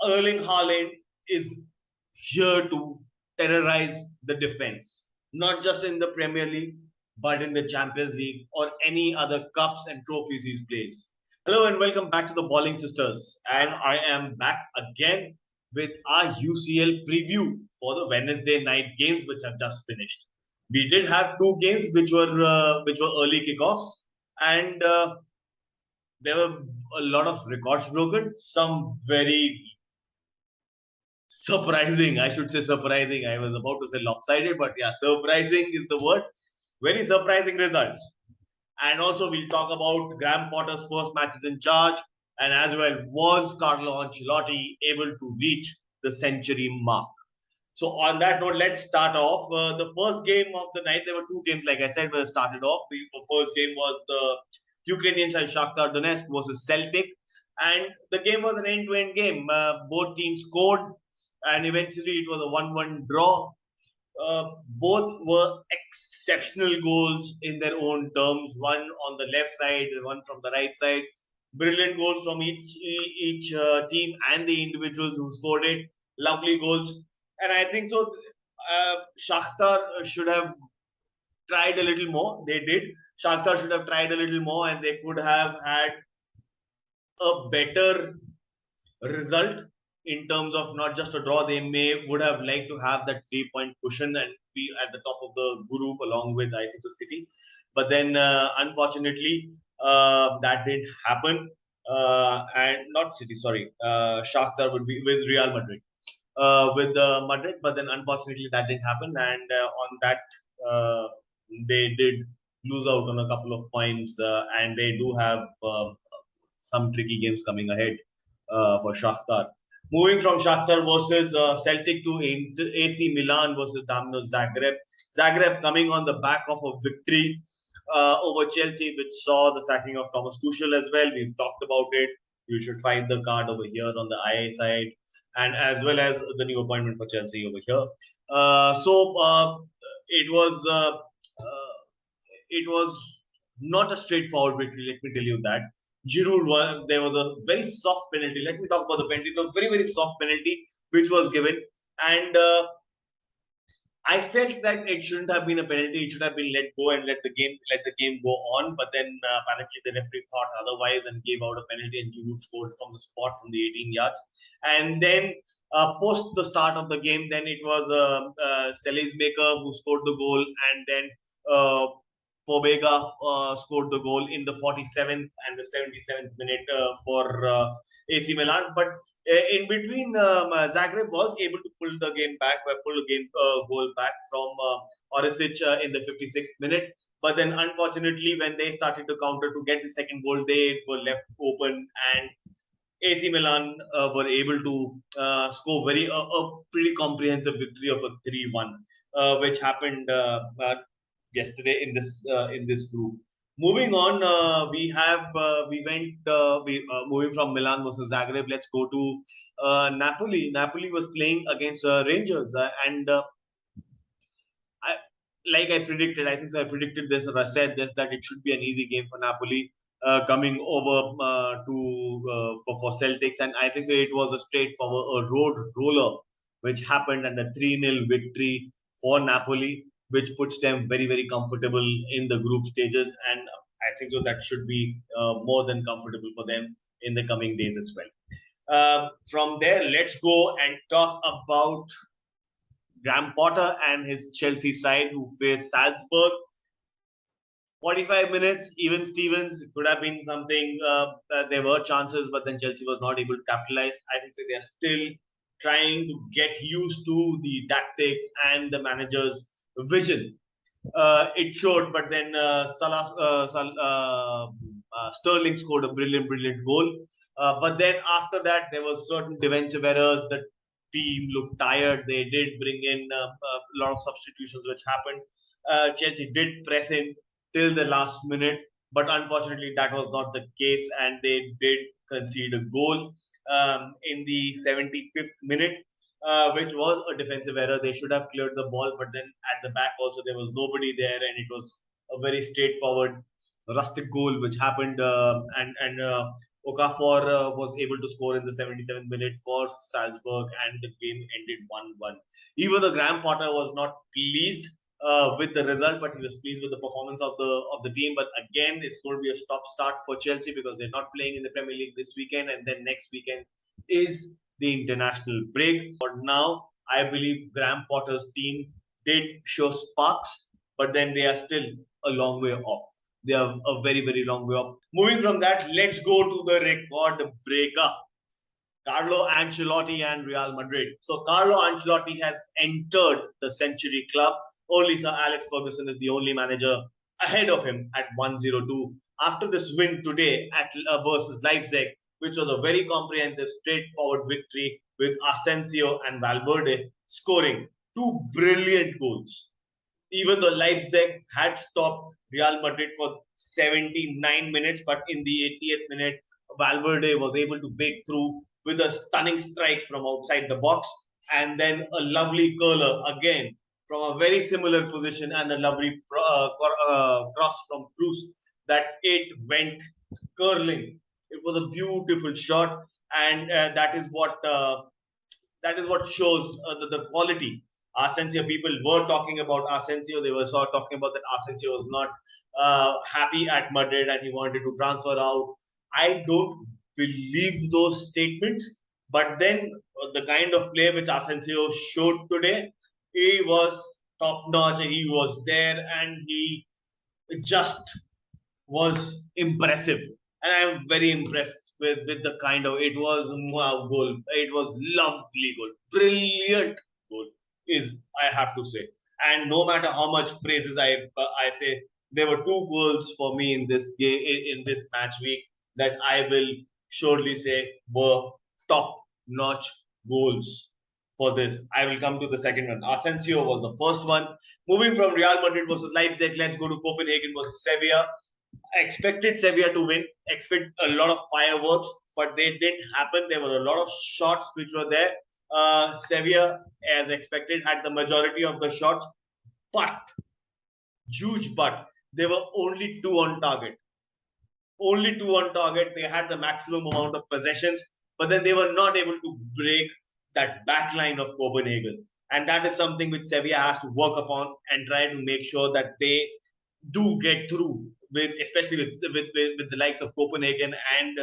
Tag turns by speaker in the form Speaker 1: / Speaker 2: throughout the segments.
Speaker 1: Erling Haaland is here to terrorize the defense, not just in the Premier League, but in the Champions League or any other cups and trophies he plays. Hello and welcome back to the Bowling Sisters. And I am back again with our UCL preview for the Wednesday night games which have just finished. We did have two games which were early kickoffs, and there were a lot of records broken. Some very surprising, I should say surprising. I was about to say lopsided, but yeah, surprising is the word. Very surprising results. And also, we'll talk about Graham Potter's first matches in charge, and as well, was Carlo Ancelotti able to reach the century mark? So, on that note, let's start off. The first game of the night, there were two games, like I said, were started off. The first game was the Ukrainian side Shakhtar Donetsk versus Celtic, and the game was an end-to-end game. Both teams scored, and eventually it was a 1-1 draw. Both were exceptional goals in their own terms. One on the left side, one from the right side. Brilliant goals from each team and the individuals who scored it. Lovely goals, and I think so. Shakhtar should have tried a little more. They did. Shakhtar should have tried a little more, and they could have had a better result in terms of not just a draw. They may would have liked to have that 3 point cushion and be at the top of the group along with I think so City, but then unfortunately that didn't happen. And not City, sorry, Shakhtar would be with Real Madrid, with Madrid, but then unfortunately that didn't happen, and on that uh, they did lose out on a couple of points, and they do have some tricky games coming ahead for Shakhtar. Moving from Shakhtar versus Celtic to AC Milan versus Dinamo Zagreb. Zagreb coming on the back of a victory over Chelsea, which saw the sacking of Thomas Tuchel as well. We've talked about it. You should find the card over here on the IA side, and as well as the new appointment for Chelsea over here. So it was it was not a straightforward victory. Let me tell you that. Giroud, there was a very soft penalty. Let me talk about the penalty. A very, very soft penalty which was given. And I felt that it shouldn't have been a penalty. It should have been let go and let the game go on. But then apparently the referee thought otherwise and gave out a penalty, and Giroud scored from the spot from the 18 yards. And then post the start of the game, then it was Selly's Maker who scored the goal, and then uh, Pobega scored the goal in the 47th and the 77th minute for AC Milan. But in between, Zagreb was able to pull the game goal back from Orisic in the 56th minute. But then, unfortunately, when they started to counter to get the second goal, they were left open, and AC Milan were able to score a pretty comprehensive victory of a 3-1, which happened yesterday in this group. Moving on, we went we moving from Milan versus Zagreb. Let's go to Napoli. Napoli was playing against Rangers, and I, like I predicted, I think so I predicted this, or I said this, that it should be an easy game for Napoli coming over to for Celtics, and I think so it was a straightforward a road roller which happened, and a 3-0 victory for Napoli, which puts them very very comfortable in the group stages, and I think so that should be more than comfortable for them in the coming days as well. From there, let's go and talk about Graham Potter and his Chelsea side who faced Salzburg. 45 minutes, even Stevens could have been something. There were chances, but then Chelsea was not able to capitalize. I think so they are still trying to get used to the tactics and the manager's vision. It showed, but then Sterling scored a brilliant, brilliant goal. But then after that, there was certain defensive errors. The team looked tired. They did bring in a lot of substitutions, which happened. Chelsea did press in till the last minute, but unfortunately, that was not the case, and they did concede a goal in the 75th minute, which was a defensive error. They should have cleared the ball, but then at the back also there was nobody there, and it was a very straightforward rustic goal which happened, and Okafor was able to score in the 77th minute for Salzburg, and the game ended 1-1. Even the Graham Potter was not pleased with the result, but he was pleased with the performance of the team. But again, it's going to be a stop start for Chelsea because they're not playing in the Premier League this weekend, and then next weekend is the international break. For now, I believe Graham Potter's team did show sparks, but then they are still a long way off. They are a very, very long way off. Moving from that, let's go to the record breaker. Carlo Ancelotti and Real Madrid. So Carlo Ancelotti has entered the century club. Only Sir Alex Ferguson is the only manager ahead of him at 102. After this win today at versus Leipzig, which was a very comprehensive, straightforward victory with Asensio and Valverde scoring two brilliant goals. Even though Leipzig had stopped Real Madrid for 79 minutes, but in the 80th minute, Valverde was able to break through with a stunning strike from outside the box, and then a lovely curler again from a very similar position, and a lovely cross from Cruz that it went curling. It was a beautiful shot, and that is what shows the quality. Asensio, people were talking about Asensio. They were sort of talking about that Asensio was not happy at Madrid and he wanted to transfer out. I don't believe those statements. But then the kind of play which Asensio showed today, he was top notch. He was there and he just was impressive. And I'm very impressed with the kind of, it was wow goal. It was lovely goal. Brilliant goal is, I have to say. And no matter how much praises I say, there were two goals for me in this game, in this match week, that I will surely say were top notch goals for this. I will come to the second one. Asensio was the first one. Moving from Real Madrid versus Leipzig, let's go to Copenhagen versus Sevilla. I expected Sevilla to win, expect a lot of fireworks, but they didn't happen. There were a lot of shots which were there. Sevilla, as expected, had the majority of the shots, but huge but they were only two on target. Only two on target. They had the maximum amount of possessions, but then they were not able to break that back line of Copenhagen. And that is something which Sevilla has to work upon and try to make sure that they do get through with, especially with the likes of Copenhagen and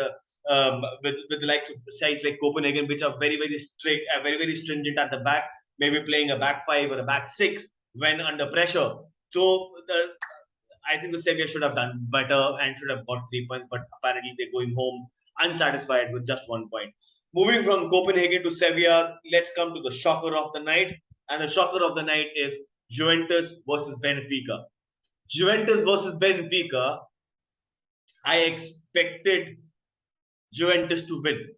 Speaker 1: with the likes of sides like Copenhagen, which are very, very strict, very, very stringent at the back, maybe playing a back five or a back six when under pressure. So I think the Sevilla should have done better and should have got 3 points, but apparently they're going home unsatisfied with just 1 point. Moving from Copenhagen to Sevilla, let's come to the shocker of the night. And the shocker of the night is Juventus versus Benfica. Juventus versus Benfica, I expected Juventus to win.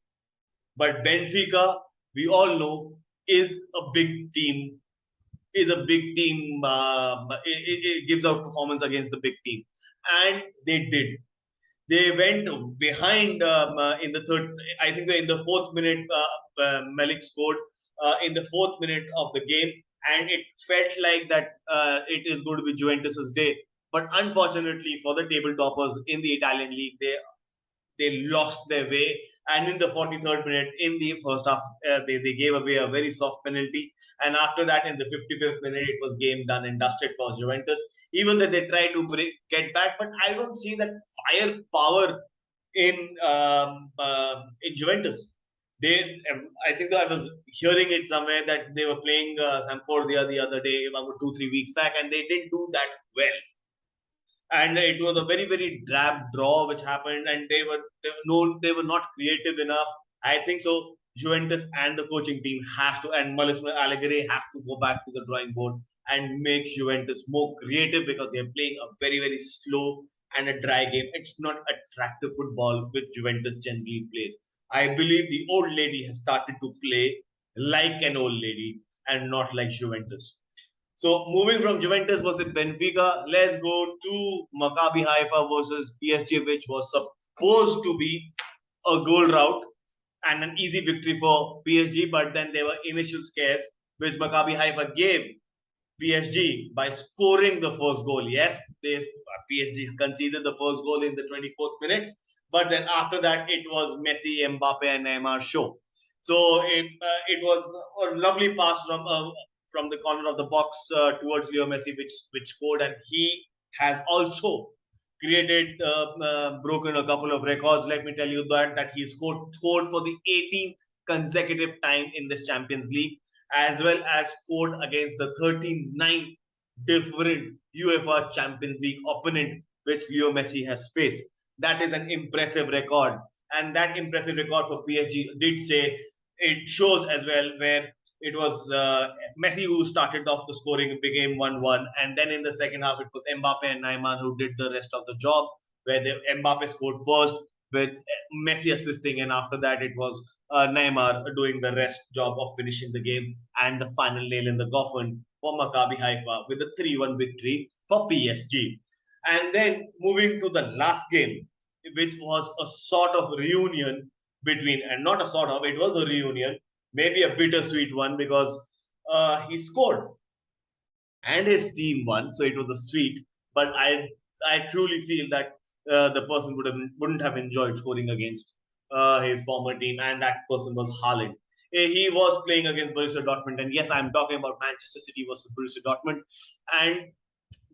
Speaker 1: But Benfica, we all know, is a big team. It gives out performance against the big team. And they did. They went behind in the third, I think so in the fourth minute, Malik scored in the fourth minute of the game. And it felt like that it is going to be Juventus's day. But unfortunately for the table toppers in the Italian league, they lost their way. And in the 43rd minute, in the first half, they gave away a very soft penalty. And after that, in the 55th minute, it was game done and dusted for Juventus. Even though they tried to get back, but I don't see that firepower in Juventus. I think so. I was hearing it somewhere that they were playing Sampdoria the other day, about 2-3 weeks back, and they didn't do that well. And it was a very, very drab draw which happened, and they were not creative enough. I think so. Juventus and the coaching team has to, and Mauricio Allegri has to go back to the drawing board and make Juventus more creative, because they're playing a very, very slow and a dry game. It's not attractive football which Juventus generally plays. I believe the old lady has started to play like an old lady and not like Juventus. So moving from Juventus versus Benfica, let's go to Maccabi Haifa versus PSG, which was supposed to be a goal route and an easy victory for PSG, but then there were initial scares which Maccabi Haifa gave PSG by scoring the first goal. Yes, PSG conceded the first goal in the 24th minute, But then after that, it was Messi, Mbappe, and Neymar show. So it was a lovely pass from the corner of the box towards Leo Messi, which scored, and he has also created broken a couple of records. Let me tell you that he scored for the 18th consecutive time in this Champions League, as well as scored against the 39th different UEFA Champions League opponent which Leo Messi has faced. That is an impressive record, and that impressive record for PSG did say it shows as well where it was Messi who started off the scoring, became 1-1, and then in the second half it was Mbappe and Neymar who did the rest of the job, where Mbappe scored first with Messi assisting, and after that it was Neymar doing the rest job of finishing the game, and the final nail in the coffin for Maccabi Haifa with a 3-1 victory for PSG. And then moving to the last game, which was a sort of reunion between, and not a sort of, it was a reunion, maybe a bittersweet one because he scored and his team won, so it was a sweet. But I truly feel that the person wouldn't have enjoyed scoring against his former team, and that person was Haaland. He was playing against Borussia Dortmund, and yes, I'm talking about Manchester City versus Borussia Dortmund, and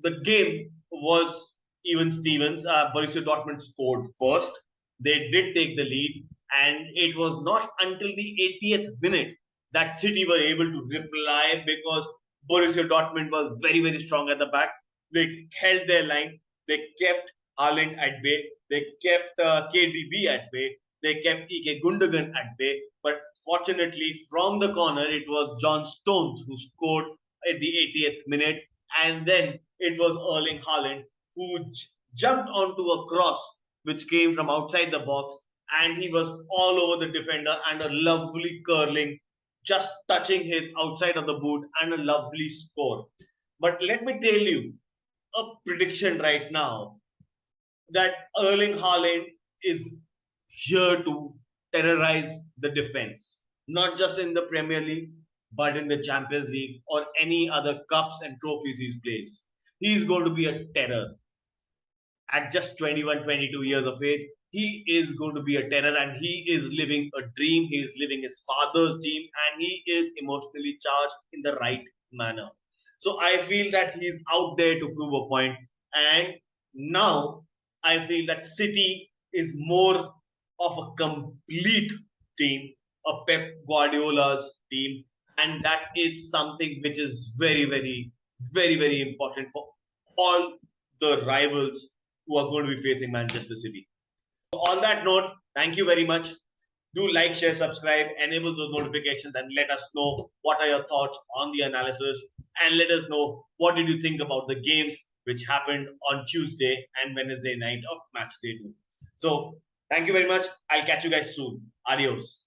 Speaker 1: the game was even Stevens. Borussia Dortmund scored first. They did take the lead, and it was not until the 80th minute that City were able to reply because Borussia Dortmund was very, very strong at the back. They held their line. They kept Haaland at bay. They kept KDB at bay. They kept Ike Gundogan at bay. But fortunately, from the corner, it was John Stones who scored at the 80th minute. And then it was Erling Haaland who jumped onto a cross which came from outside the box, and he was all over the defender, and a lovely curling just touching his outside of the boot, and a lovely score. But let me tell you a prediction right now that Erling Haaland is here to terrorize the defense, not just in the Premier League, but in the Champions League or any other cups and trophies he plays. He's going to be a terror at just 21, 22 years of age. He is going to be a terror, and he is living a dream. He is living his father's dream, and he is emotionally charged in the right manner. So I feel that he's out there to prove a point. And now I feel that City is more of a complete team, a Pep Guardiola's team. And that is something which is very, very, very, very important for all the rivals who are going to be facing Manchester City. So on that note, thank you very much. Do like, share, subscribe, enable those notifications, and let us know what are your thoughts on the analysis, and let us know what did you think about the games which happened on Tuesday and Wednesday night of match day 2. So thank you very much. I'll catch you guys soon. Adios.